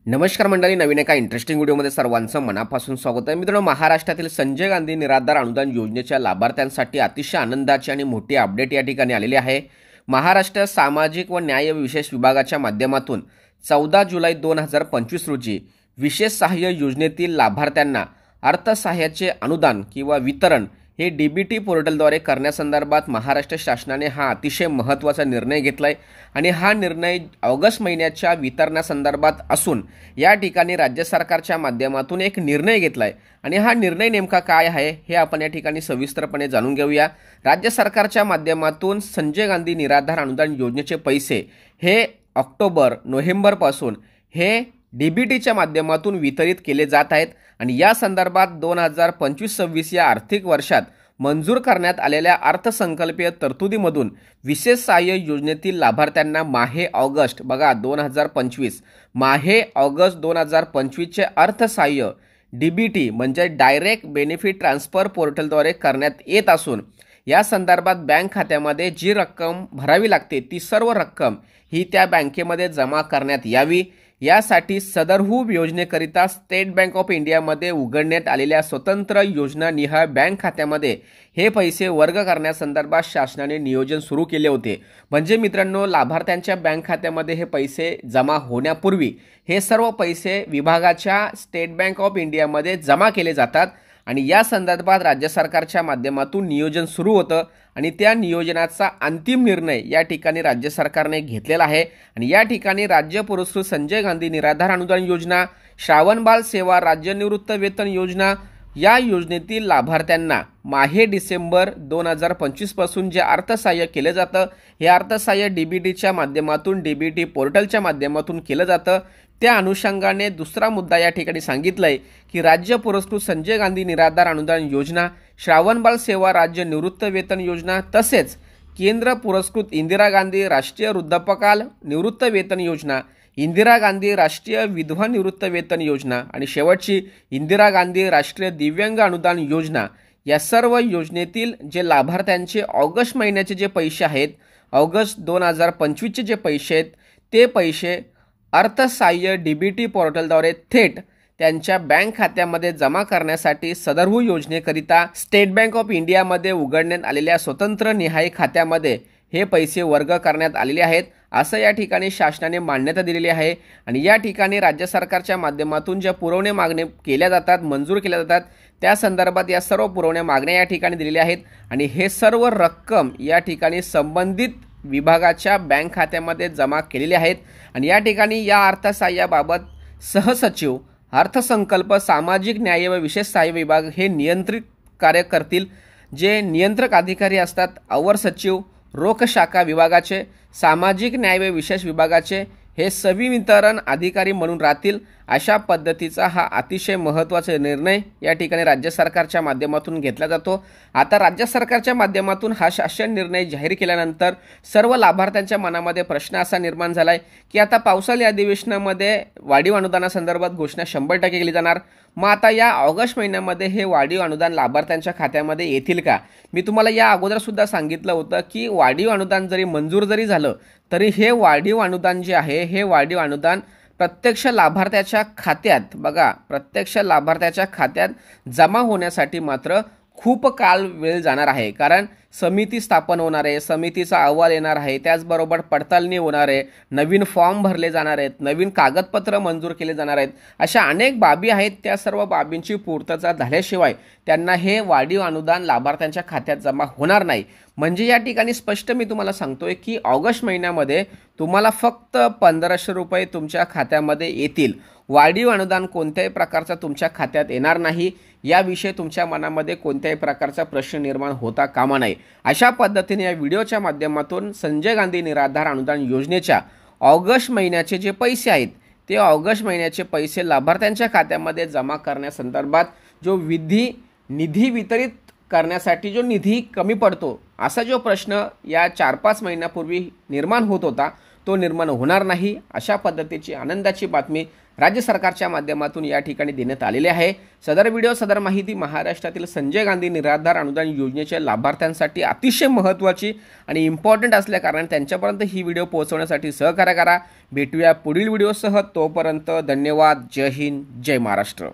नमस्कार मंडळी, नवीन एका इंटरेस्टिंग व्हिडिओमध्ये सर्वांचं मनापासून स्वागत आहे। मित्रांनो, महाराष्ट्रातील संजय गांधी निराधार अनुदान योजनेच्या लाभार्थ्यांसाठी अतिशय आनंदाची आणि मोठी अपडेट या ठिकाणी आलेली आहे। महाराष्ट्र सामाजिक व न्याय विशेष विभागाच्या माध्यमातून 14 जुलै 2025 रोजी विशेष सहाय्य योजनेतील लाभार्थ्यांना अर्थसहाय्याचे अनुदान किंवा वितरण हे डीबीटी पोर्टलद्वारे करण्यासंदर्भात महाराष्ट्र शासनाने हा अतिशय महत्त्वाचा निर्णय घेतलाय आणि हा निर्णय ऑगस्ट महिन्याच्या वितरणासंदर्भात असून या ठिकाणी राज्य सरकारच्या माध्यमातून एक निर्णय घेतलाय आणि हा निर्णय नेमका काय आहे हे आपण या ठिकाणी सविस्तरपणे जाणून घेऊया। राज्य सरकारच्या माध्यमातून संजय गांधी निराधार अनुदान योजनेचे पैसे हे ऑक्टोबर नोव्हेंबर पासून हे डीबीटीच्या माध्यमातून वितरित केले जात आहेत आणि या संदर्भात 2025-26 या आर्थिक वर्षात मंजूर करण्यात आलेल्या अर्थसंकल्पीय तरतुदीमधून विशेष सहाय्य योजनेतील लाभार्थ्यांना माहे ऑगस्ट 2025 चे अर्थसहाय्य डीबीटी म्हणजे डायरेक्ट बेनिफिट ट्रान्सफर पोर्टलद्वारे करण्यात येत असून या संदर्भात बँक खात्यामध्ये जी रक्कम भरावी लागते ती सर्व रक्कम ही त्या बँकेमध्ये जमा करण्यात यावी। यासाठी सदरहूब योजनेकरिता स्टेट बँक ऑफ इंडियामध्ये उघडण्यात आलेल्या स्वतंत्र योजना निहाय बँक खात्यामध्ये हे पैसे वर्ग करण्यासंदर्भात शासनाने नियोजन सुरू केले होते। म्हणजे मित्रांनो, लाभार्थ्यांच्या बँक खात्यामध्ये हे पैसे जमा होण्यापूर्वी हे सर्व पैसे विभागाच्या स्टेट बँक ऑफ इंडियामध्ये जमा केले जातात आणि या संदर्भात राज्य सरकारच्या माध्यमातून नियोजन सुरू होतं आणि त्या नियोजनाचा अंतिम निर्णय या ठिकाणी राज्य सरकारने घेतलेला आहे आणि या ठिकाणी राज्य पुरस्कृत संजय गांधी निराधार अनुदान योजना, श्रावण बाल सेवा राज्य निवृत्त वेतन योजना या योजनेतील लाभार्थ्यांना माहे डिसेंबर 2025 पासून जे अर्थसहाय्य केले जातं हे अर्थसहाय्य डीबीटीच्या माध्यमातून डीबीटी पोर्टलच्या माध्यमातून केलं जातं। त्या अनुषंगाने दुसरा मुद्दा या ठिकाणी सांगितलाय की राज्य पुरस्कृत संजय गांधी निराधार अनुदान योजना, श्रावण बाल सेवा राज्य निवृत्त वेतन योजना तसेच केंद्र पुरस्कृत इंदिरा गांधी राष्ट्रीय वृद्धापकाल निवृत्त वेतन योजना, इंदिरा गांधी राष्ट्रीय विधवा निवृत्त वेतन योजना आणि शेवटची इंदिरा गांधी राष्ट्रीय दिव्यांग अनुदान योजना या सर्व योजनेतील जे लाभार्थ्यांचे ऑगस्ट महिन्याचे जे पैसे आहेत, ऑगस्ट 2025 चे जे पैसे आहेत ते पैसे अर्थसहाय्य डीबीटी पोर्टलद्वारे थेट त्यांच्या बँक खात्यामध्ये जमा करण्यासाठी सदरहूब योजनेकरिता स्टेट बँक ऑफ इंडियामध्ये उघडण्यात आलेल्या स्वतंत्र निहाय खात्यामध्ये हे पैसे वर्ग करण्यात आलेले आहेत असं या ठिकाणी शासनाने मान्यता दिलेली आहे आणि या ठिकाणी राज्य सरकारच्या माध्यमातून ज्या पुरवण्या मागण्या केल्या जातात, मंजूर केल्या जातात त्या संदर्भात या सर्व पुरवण्या मागण्या या ठिकाणी दिलेल्या आहेत आणि हे सर्व रक्कम या ठिकाणी संबंधित विभागाच्या बँक खात्यामध्ये जमा केलेले आहेत आणि या ठिकाणी या अर्थसहाय्याबाबत सहसचिव अर्थसंकल्प सामाजिक न्याय व विशेष सहाय्य विभाग हे नियंत्रित कार्य करतील। जे नियंत्रक अधिकारी असतात अवर सचिव रोख शाखा विभागाचे, सामाजिक न्याय व विशेष विभागाचे हे संवितरण अधिकारी म्हणून राहतील। अशा पद्धतीचा हा अतिशय महत्त्वाचा निर्णय या ठिकाणी राज्य सरकारच्या माध्यमातून घेतला जातो। आता राज्य सरकारच्या माध्यमातून हा शासन निर्णय जाहीर केल्यानंतर सर्व लाभार्थ्यांच्या मनामध्ये प्रश्न असा निर्माण झालाय की आता पावसाळी अधिवेशनामध्ये वाढीव अनुदानासंदर्भात घोषणा 100% केली जाणार। मग आता या ऑगस्ट महिन्यामध्ये हे वाढीव अनुदान लाभार्थ्यांच्या खात्यामध्ये येतील का? मी तुम्हाला या अगोदर सुद्धा सांगितलं होतं की वाढीव अनुदान जरी मंजूर जरी झालं तरी हे वाढीव अनुदान जे आहे हे वाढीव अनुदान प्रत्यक्ष लाभार्थ्याच्या खात्यात प्रत्यक्ष लाभार्थ्याच्या खात्यात जमा होण्यासाठी मात्र खूप काल वेळ जाणार आहे। कारण समिती स्थापन होणार आहे, समितीचा अहवाल येणार आहे, त्याचबरोबर पडताळणी होणार आहे, नवीन फॉर्म भरले जाणार आहेत, नवीन कागदपत्र मंजूर केले जाणार आहेत, अशा अनेक बाबी आहेत। त्या सर्व बाबींची पूर्तता झाल्याशिवाय त्यांना हे वाढीव अनुदान लाभार्थ्यांच्या खात्यात जमा होणार नाही। म्हणजे या ठिकाणी स्पष्ट मी तुम्हाला सांगतोय की ऑगस्ट महिन्यामध्ये तुम्हाला फक्त 1500 रुपये तुमच्या खात्यामध्ये येतील। वाढीव अनुदान कोणत्याही प्रकारचा तुमच्या खात्यात येणार नाही याविषयी तुमच्या मनामध्ये कोणत्याही प्रकारचा प्रश्न निर्माण होता कामा नये। अशा पद्धतीने या व्हिडिओच्या माध्यमातून संजय गांधी निराधार अनुदान योजनेच्या ऑगस्ट महिन्याचे जे पैसे आहेत ते ऑगस्ट महिन्याचे पैसे लाभार्थ्यांच्या खात्यामध्ये जमा करण्यासंदर्भात जो निधी वितरित करण्यासाठी जो निधी कमी पडतो असा जो प्रश्न या 4-5 महिन्यापूर्वी निर्माण होत होता तो निर्माण होणार नाही, अशा पद्धतीची आनंदाची बातमी राज्य सरकारच्या माध्यमातून या ठिकाणी देण्यात आलेली आहे। सदर व्हिडिओ सदर माहिती महाराष्ट्रातील संजय गांधी निराधार अनुदान योजनेच्या लाभार्थ्यांसाठी अतिशय महत्त्वाची आणि इम्पॉर्टंट असल्या कारणाने त्यांच्यापर्यंत ही व्हिडिओ पोहोचवण्यासाठी सहकार्य करा। भेटूया पुढील व्हिडिओसह, तोपर्यंत धन्यवाद। जय हिंद, जय महाराष्ट्र।